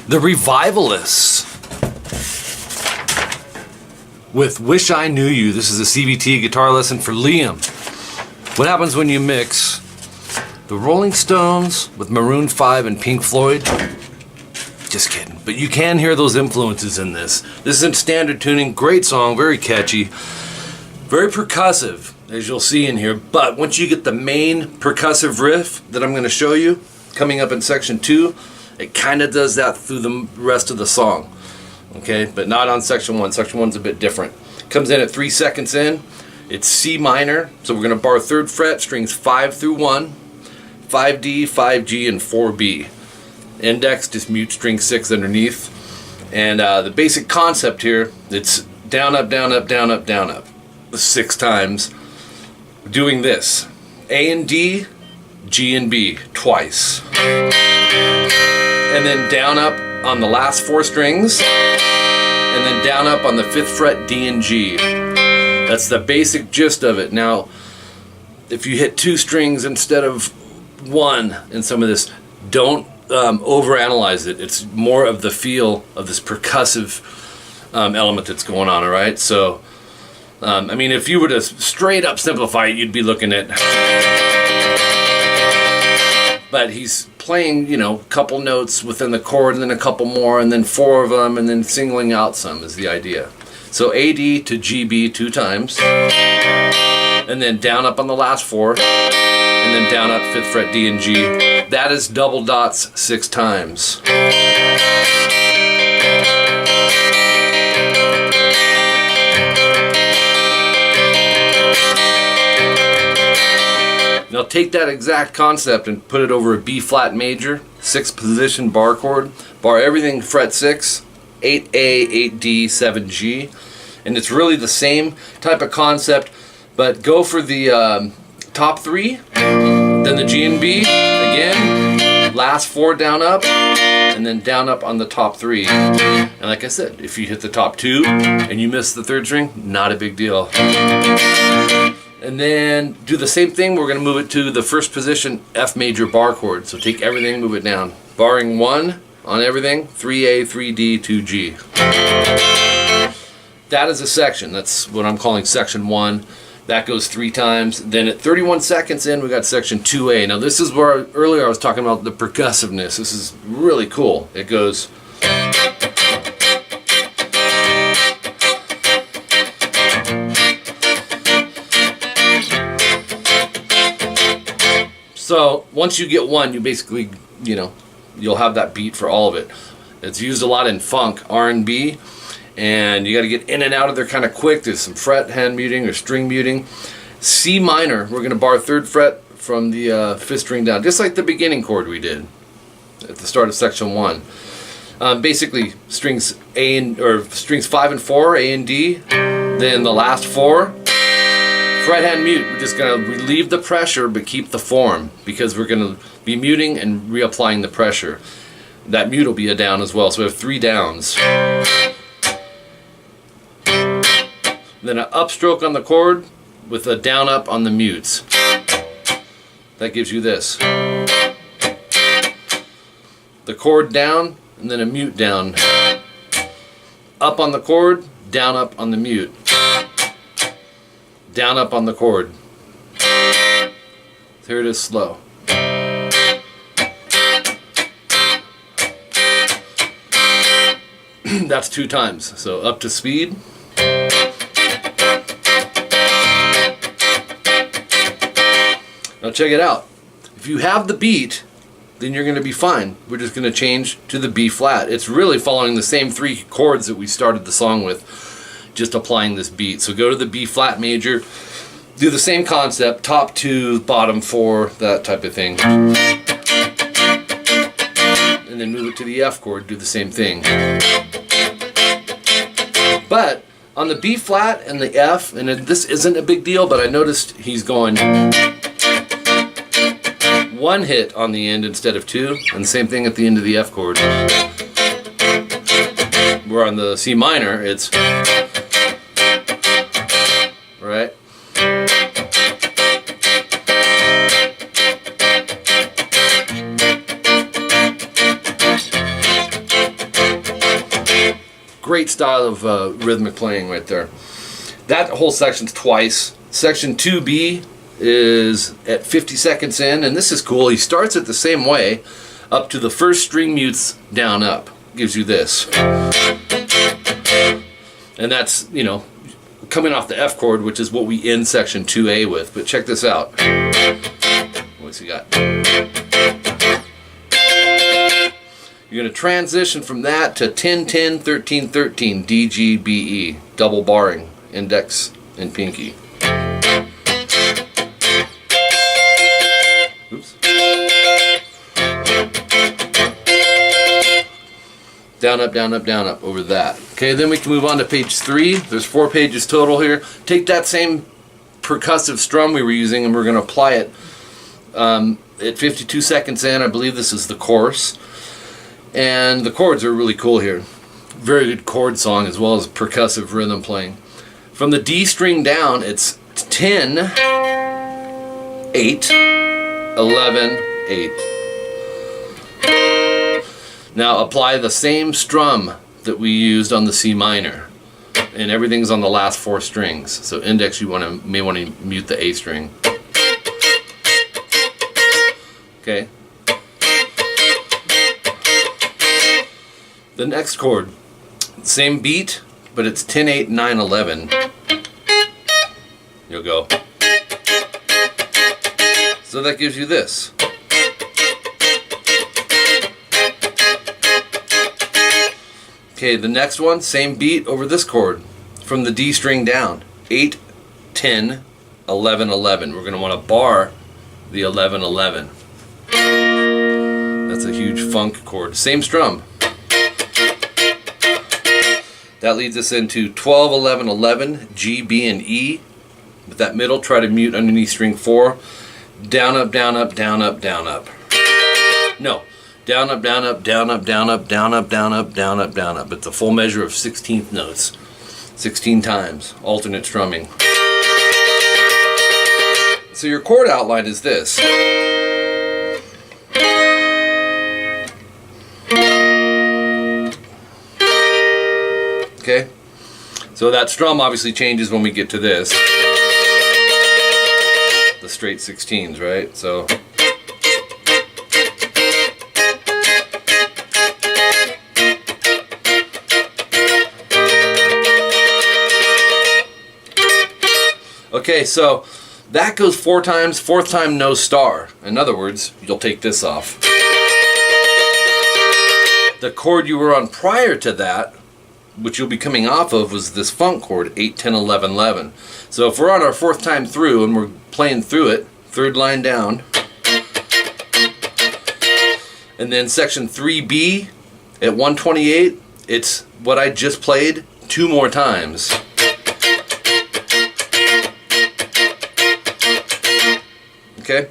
The Revivalists with Wish I Knew You. This is a CBT guitar lesson for Liam. What happens when you mix the Rolling Stones with Maroon 5 and Pink Floyd? Just kidding. But you can hear those influences in this. This isn't standard tuning. Great song, very catchy, very percussive, as you'll see in here. But once you get the main percussive riff that I'm going to show you coming up in section 2, it kind of does that through the rest of the song. Okay, but not on section 1. Section 1's a bit different. Comes in at 3 seconds in. It's C minor, so we're going to bar 3rd fret, strings 5 through 1, 5D, 5G, and 4B. Index, just mute string 6 underneath. And the basic concept here, it's down, up, down, up, down, up, down, up. 6 times. Doing this. A and D, G and B, twice. And then down, up on the last 4 strings. And then down, up on the 5th fret, D and G. That's the basic gist of it. Now, if you hit 2 strings instead of 1 in some of this, don't overanalyze it. It's more of the feel of this percussive element that's going on, alright? So, I mean, if you were to straight up simplify it, you'd be looking at... But he's playing, you know, a couple notes within the chord, and then a couple more, and then 4 of them, and then singling out some is the idea. So AD to GB 2 times, and then down, up on the last 4, and then down, up 5th fret, D and G. That is double dots 6 times. Now take that exact concept and put it over a B flat major, 6th position bar chord. Bar everything fret 6, 8A, 8D, 7G. And it's really the same type of concept, but go for the top 3, then the G and B again, last 4 down, up, and then down, up on the top 3. And like I said, if you hit the top 2 and you miss the 3rd string, not a big deal. And then do the same thing. We're going to move it to the 1st position F major bar chord. So take everything, move it down. Barring 1 on everything, 3A, 3D, 2G. That is a section. That's what I'm calling section 1. That goes 3 times. Then at 31 seconds in, we got section 2A. Now this is where earlier I was talking about the percussiveness. This is really cool. It goes... So once you get 1, you basically, you know, you'll have that beat for all of it. It's used a lot in funk, R&B, and you got to get in and out of there kind of quick. There's some fret hand muting or string muting. C minor, we're going to bar 3rd fret from the 5th string down, just like the beginning chord we did at the start of section 1. Basically, strings strings 5 and 4, A and D, then the last 4. Fret hand mute, we're just going to relieve the pressure but keep the form, because we're going to be muting and reapplying the pressure. That mute will be a down as well, so we have 3 downs. Then an upstroke on the chord with a down, up on the mutes. That gives you this. The chord down, and then a mute down. Up on the chord, down, up on the mute. Down, up on the chord. Here it is slow. That's 2 times. So up to speed. Now check it out. If you have the beat, then you're going to be fine. We're just going to change to the B flat. It's really following the same 3 chords that we started the song with, just applying this beat. So go to the B flat major, do the same concept, top 2, bottom 4, that type of thing. And then move it to the F chord, do the same thing. But on the B flat and the F, and this isn't a big deal, but I noticed he's going 1 hit on the end instead of 2, and the same thing at the end of the F chord. Where on the C minor, it's... right? great style of rhythmic playing right there. That whole section's twice. Section 2B is at 50 seconds in, and this is cool. He starts it the same way up to the first string mutes down up. Gives you this. And that's, you know, coming off the F chord, which is what we end section 2A with. But check this out. What's he got? You're going to transition from that to 10, 10, 13, 13, D, G, B, E. Double barring, index and pinky. Oops. Down, up, down, up, down, up over that. Okay, then we can move on to page 3. There's 4 pages total here. Take that same percussive strum we were using and we're going to apply it at 52 seconds in. I believe this is the chorus. And the chords are really cool here. Very good chord song as well as percussive rhythm playing. From the D string down, it's 10, 8, 11, 8. Now apply the same strum that we used on the C minor. And everything's on the last 4 strings. So index, you may want to mute the A string. Okay. The next chord, same beat, but it's 10, 8, 9, 11. You'll go. So that gives you this. Okay, the next one, same beat over this chord. From the D string down, 8, 10, 11, 11. We're going to want to bar the 11, 11. That's a huge funk chord. Same strum. That leads us into 12, 11, 11, G, B, and E. With that middle, try to mute underneath string 4. Down, up, down, up, down, up, down, up. No. Down, up, down, up, down, up, down, up, down, up, down, up, down, up, down, up. It's a full measure of 16th notes. 16 times. Alternate strumming. So your chord outline is this. Okay? So that strum obviously changes when we get to this. The straight 16s, right? So okay, so that goes 4 times, 4th time no star. In other words, you'll take this off. The chord you were on prior to that, which you'll be coming off of, was this funk chord, 8, 10, 11, 11. So if we're on our 4th time through and we're playing through it, 3rd line down, and then section 3B at 128, it's what I just played 2 more times. Okay?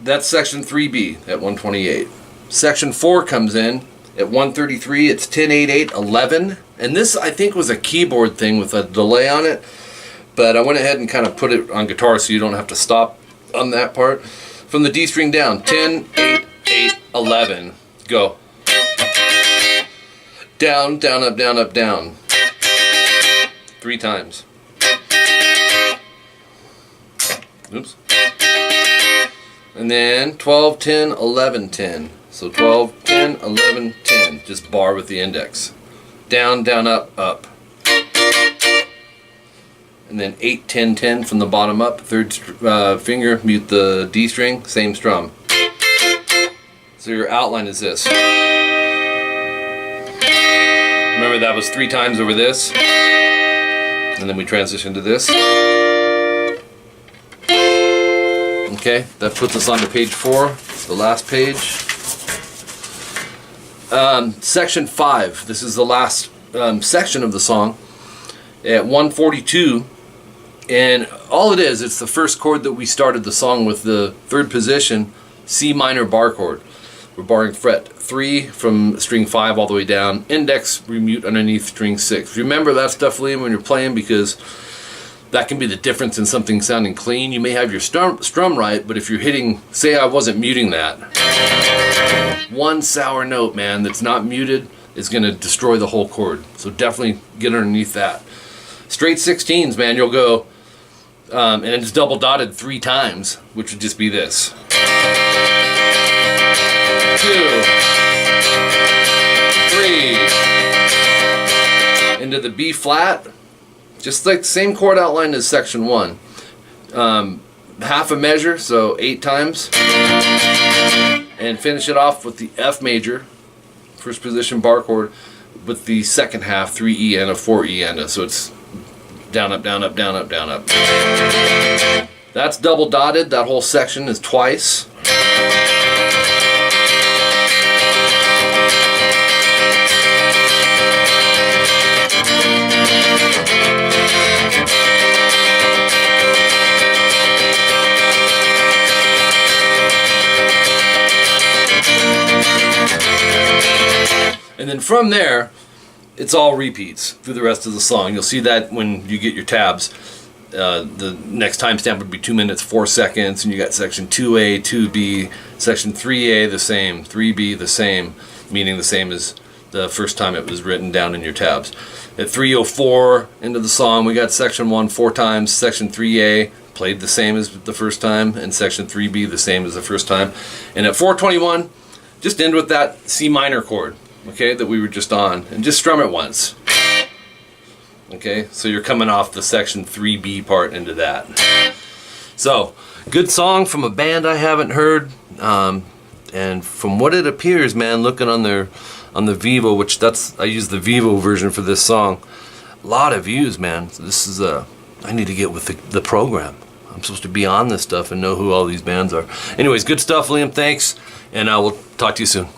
That's section 3B at 128. Section 4 comes in at 133. It's 10, 8, 8, 11. And this, I think, was a keyboard thing with a delay on it. But I went ahead and kind of put it on guitar so you don't have to stop on that part. From the D string down, 10, 8, 8, 11. Go. Down, down, up, down, up, down. 3 times. Oops. And then 12, 10, 11, 10. So 12, 10, 11, 10. Just bar with the index. Down, down, up, up. And then 8, 10, 10 from the bottom up. 3rd finger, mute the D string, same strum. So your outline is this. Remember that was 3 times over this. And then we transition to this. Okay, that puts us on to page 4, the last page. Section 5, this is the last section of the song, at 142, and all it is, it's the first chord that we started the song with, the 3rd position, C minor bar chord. We're barring fret 3 from string 5 all the way down, index, we mute underneath string 6. Remember that stuff, Liam, when you're playing, because that can be the difference in something sounding clean. You may have your strum right, but if you're hitting, say I wasn't muting that, one sour note, man, that's not muted is going to destroy the whole chord. So definitely get underneath that. Straight 16s, man, you'll go, and it's double dotted 3 times, which would just be this. 2, 3, into the B flat, just like the same chord outline as section 1. Half a measure, so 8 times, and finish it off with the F major, first position bar chord, with the second half 3E and a 4E and a, so it's down, up, down, up, down, up, down, up. That's double dotted. That whole section is twice. And then from there, it's all repeats through the rest of the song. You'll see that when you get your tabs. The next timestamp would be 2 minutes 4 seconds, and you got section 2A, 2B, section 3A the same, 3B the same, meaning the same as the first time it was written down in your tabs. At 3:04 into the song, we got section 1 4 times, section 3A played the same as the first time, and section 3B the same as the first time. And at 4:21, just end with that C minor chord, okay, that we were just on, and just strum it once. Okay, so you're coming off the section 3B part into that. So, good song from a band I haven't heard, and from what it appears, man, looking on the Vivo, which I use the Vivo version for this song, a lot of views, man. So this is I need to get with the program. I'm supposed to be on this stuff and know who all these bands are. Anyways, good stuff, Liam. Thanks, and I will talk to you soon.